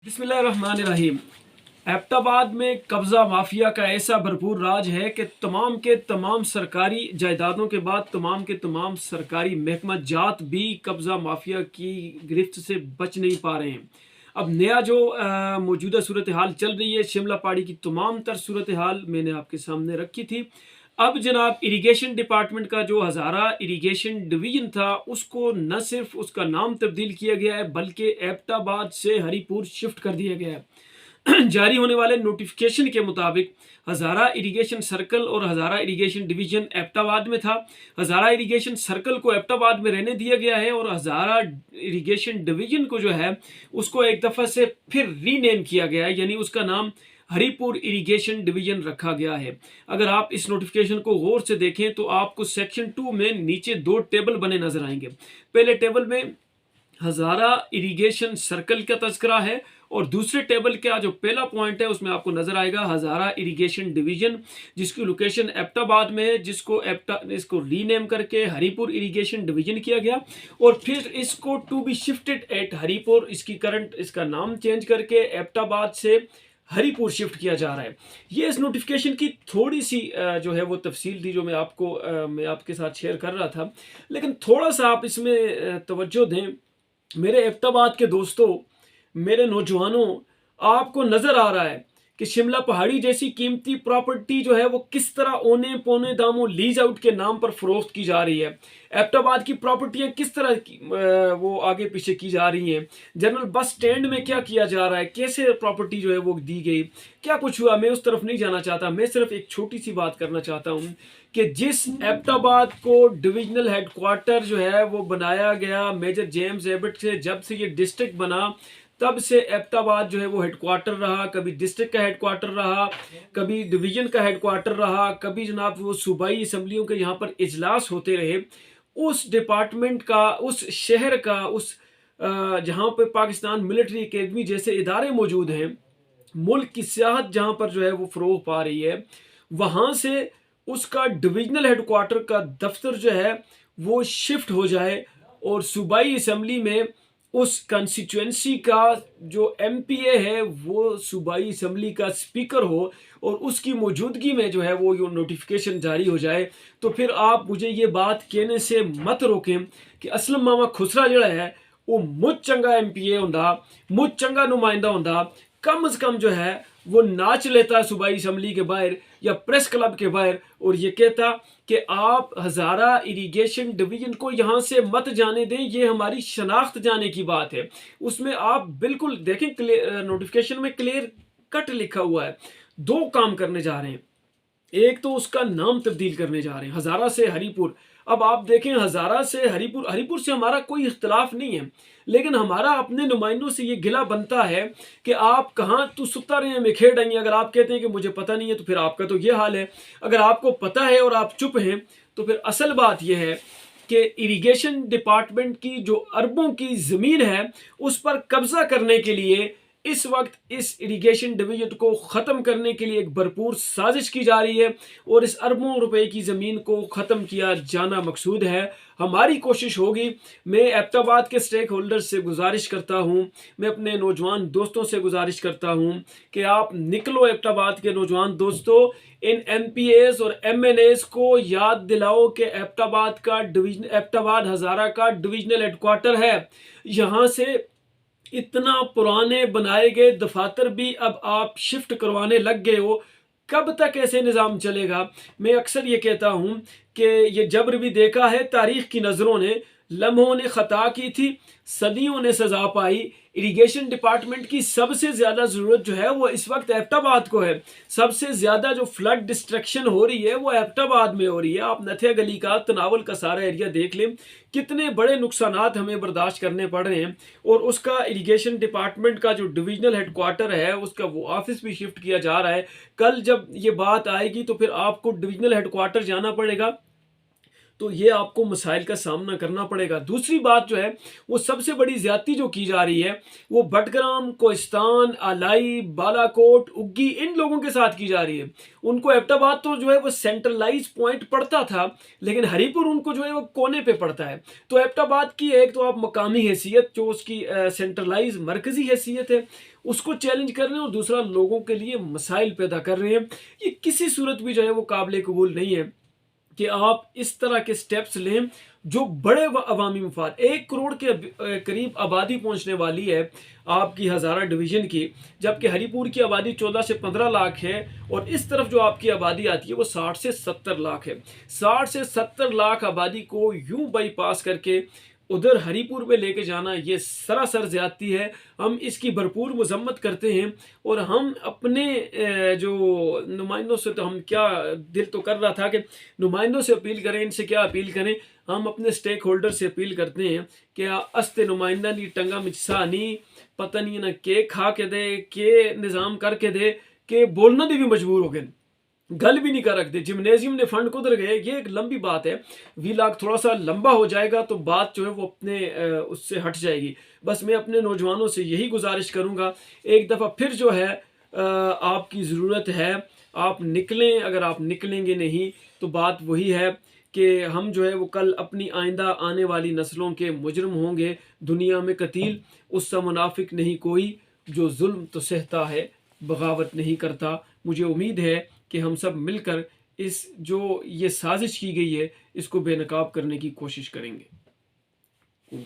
बिस्मिल्लाहिर्रहमानिर्रहीम। एबटाबाद में कब्ज़ा माफिया का ऐसा भरपूर राज है कि तमाम के तमाम सरकारी जायदादों के बाद तमाम के तमाम सरकारी महकमा जात भी कब्ज़ा माफिया की गिरफ्त से बच नहीं पा रहे हैं। अब नया जो मौजूदा सूरत हाल चल रही है, शिमला पाड़ी की तमाम तर सूरत हाल मैंने आपके सामने रखी थी। अब जनाब इरिगेशन डिपार्टमेंट का जो हज़ारा इरिगेशन डिवीज़न था, उसको न सिर्फ उसका नाम तब्दील किया गया है बल्कि एबटाबाद से हरीपुर शिफ्ट कर दिया गया है। जारी होने वाले नोटिफिकेशन के मुताबिक हज़ारा इरिगेशन सर्कल और हज़ारा इरिगेशन डिवीज़न एबटाबाद में था। हज़ारा इरिगेशन सर्कल को एबटाबाद में रहने दिया गया है और हज़ारा इरिगेशन डिवीज़न को जो है उसको एक दफ़ा से फिर रीनेम किया गया है, यानी उसका नाम हरीपुर इरिगेशन डिवीजन रखा गया है। अगर आप इस नोटिफिकेशन को गौर से देखें तो आपको सेक्शन 2 में नीचे दो टेबल बने नजर आएंगे। पहले टेबल में हज़ारा इरिगेशन सर्कल का तस्करा है और दूसरे टेबल का जो पहला पॉइंट है उसमें आपको नजर आएगा हज़ारा इरिगेशन डिवीजन, जिसकी लोकेशन एबटाबाद में है, इसको रीनेम करके हरीपुर इरिगेशन डिवीजन किया गया और फिर इसको to be shifted at Haripur, इसका नाम चेंज करके एबटाबाद से हरीपुर शिफ्ट किया जा रहा है। ये इस नोटिफिकेशन की थोड़ी सी जो है वो तफसील थी जो मैं आपके साथ शेयर कर रहा था, लेकिन थोड़ा सा आप इसमें तवज्जो दें। मेरे एबटाबाद के दोस्तों, मेरे नौजवानों, आपको नज़र आ रहा है कि शिमला पहाड़ी जैसी कीमती प्रॉपर्टी जो है वो किस तरह औने पौने दामों लीज आउट के नाम पर फरोख्त की जा रही है। एबटाबाद की प्रॉपर्टियां किस तरह वो आगे पीछे की जा रही हैं। जनरल बस स्टैंड में क्या किया जा रहा है, कैसे प्रॉपर्टी जो है वो दी गई, क्या कुछ हुआ, मैं उस तरफ नहीं जाना चाहता। मैं सिर्फ एक छोटी सी बात करना चाहता हूँ कि जिस एबटाबाद को डिविजनल हेडक्वार्टर जो है वो बनाया गया मेजर जेम्स एबट से, जब से ये डिस्ट्रिक्ट बना तब से एबटाबाद जो है वो हेडक्वार्टर रहा, कभी डिस्ट्रिक्ट का हेडक्वार्टर रहा, कभी डिवीजन का हेडक्वार्टर रहा, कभी जनाब वो सूबाई असम्बलियों के यहाँ पर इजलास होते रहे। उस डिपार्टमेंट का, उस शहर का, उस जहाँ पे पाकिस्तान मिलिट्री एकेडमी जैसे इदारे मौजूद हैं, मुल्क की सियाहत जहाँ पर जो है वो फ़रोग पा रही है, वहाँ से उसका डिविजनल हेडक्वार्टर का दफ्तर जो है वो शिफ्ट हो जाए और सूबाई असम्बली में उस कंस्टिट्यूएंसी का जो एमपीए है वो सूबाई असम्बली का स्पीकर हो और उसकी मौजूदगी में जो है वो ये नोटिफिकेशन जारी हो जाए। तो फिर आप मुझे ये बात कहने से मत रोकें कि असलम मामा खुसरा जड़ा है वो मुझ चंगा एमपीए होंदा, मुझ चंगा नुमाइंदा होंदा, कम से कम जो है वो नाच लेता सूबाई असम्बली के बाहर या प्रेस क्लब के बाहर और ये कहता कि आप हज़ारा इरिगेशन डिवीजन को यहाँ से मत जाने दें, ये हमारी शनाख्त जाने की बात है। उसमें आप बिल्कुल देखें, नोटिफिकेशन में क्लियर कट लिखा हुआ है। दो काम करने जा रहे हैं, एक तो उसका नाम तब्दील करने जा रहे हैं हज़ारा से हरीपुर। अब आप देखें, हज़ारा से हरीपुर, हरीपुर से हमारा कोई इख्तलाफ नहीं है, लेकिन हमारा अपने नुमाइंदों से ये गिला बनता है कि आप कहाँ तो सुता रहे हैं में खेड़ आएंगे। अगर आप कहते हैं कि मुझे पता नहीं है तो फिर आपका तो ये हाल है। अगर आपको पता है और आप चुप हैं तो फिर असल बात यह है कि इरिगेशन डिपार्टमेंट की जो अरबों की ज़मीन है उस पर कब्जा करने के लिए इस वक्त इस इरिगेशन डिवीजन को ख़त्म करने के लिए एक भरपूर साजिश की जा रही है और इस अरबों रुपए की ज़मीन को ख़त्म किया जाना मकसूद है। हमारी कोशिश होगी। मैं एबटाबाद के स्टेक होल्डर्स से गुजारिश करता हूँ, मैं अपने नौजवान दोस्तों से गुजारिश करता हूँ कि आप निकलो एबटाबाद के नौजवान दोस्तों, इन एमपीएस और एमएनएस को याद दिलाओ कि एबटाबाद हज़ारा का डिविजनल हेडक्वार्टर है। यहाँ से इतना पुराने बनाए गए दफातर भी अब आप शिफ्ट करवाने लग गए हो। कब तक ऐसे निज़ाम चलेगा। मैं अक्सर ये कहता हूँ कि ये जबर भी देखा है तारीख की नज़रों ने, लम्हों ने ख़ता की थी, सदियों ने सज़ा पाई। इरिगेशन डिपार्टमेंट की सबसे ज़्यादा ज़रूरत जो है वो इस वक्त एबटाबाद को है। सबसे ज़्यादा जो फ्लड डिस्ट्रक्शन हो रही है वो एबटाबाद में हो रही है। आप नथिया गली का, तनावल का सारा एरिया देख लें, कितने बड़े नुकसानात हमें बर्दाश्त करने पड़ रहे हैं। और उसका इरिगेशन डिपार्टमेंट का जो डिविजनल हेडक्वार्टर है उसका वो ऑफिस भी शिफ्ट किया जा रहा है। कल जब ये बात आएगी तो फिर आपको डिविजनल हेडक्वार्टर जाना पड़ेगा, तो ये आपको मसाइल का सामना करना पड़ेगा। दूसरी बात जो है वो सबसे बड़ी ज्यादती जो की जा रही है वो बटग्राम, कोहिस्तान, आलाई, बालाकोट, उग्गी, इन लोगों के साथ की जा रही है। उनको एबटाबाद तो जो है वो सेंट्रलाइज पॉइंट पड़ता था, लेकिन हरीपुर उनको जो है वो कोने पे पड़ता है। तो एबटाबाद की एक तो आप मकामी हैसियत जो उसकी सेंट्रलाइज मरकजी हैसियत है, उसको चैलेंज कर रहे हैं और दूसरा लोगों के लिए मसाइल पैदा कर रहे हैं। ये किसी सूरत भी जो है वो काबिल कबूल नहीं है कि आप इस तरह के स्टेप्स लें जो बड़े अवामी मफाद 1 करोड़ के करीब आबादी पहुंचने वाली है आपकी हज़ारा डिवीज़न की, जबकि हरीपुर की आबादी 14 से 15 लाख है और इस तरफ जो आपकी आबादी आती है वो 60 से 70 लाख है। 60 से 70 लाख आबादी को यूं बाईपास करके उधर हरीपुर में लेके जाना ये सरासर ज्यादती है। हम इसकी भरपूर मजम्मत करते हैं और हम अपने जो नुमाइंदों से, तो हम क्या दिल तो कर रहा था कि नुमाइंदों से अपील करें, इनसे क्या अपील करें, हम अपने स्टेक होल्डर से अपील करते हैं कि अस्ते नुमाइंदा नी टंगा मिचसा नी पता नहीं ना के खा के दे के निज़ाम करके दे के बोलना भी मजबूर हो गए, गल भी नहीं कर रखते। जिमनेजियम ने फंड कुधर गए, ये एक लंबी बात है। वीलॉग थोड़ा सा लंबा हो जाएगा तो बात जो है वो अपने उससे हट जाएगी। बस मैं अपने नौजवानों से यही गुजारिश करूंगा, एक दफ़ा फिर जो है आपकी ज़रूरत है, आप निकलें। अगर आप निकलेंगे नहीं तो बात वही है कि हम जो है वो कल अपनी आइंदा आने वाली नस्लों के मुजरम होंगे। दुनिया में कतील उससे मुनाफिक नहीं कोई, जो जुल्म तो सहता है बगावत नहीं करता। मुझे उम्मीद है कि हम सब मिलकर इस जो ये साजिश की गई है इसको बेनकाब करने की कोशिश करेंगे।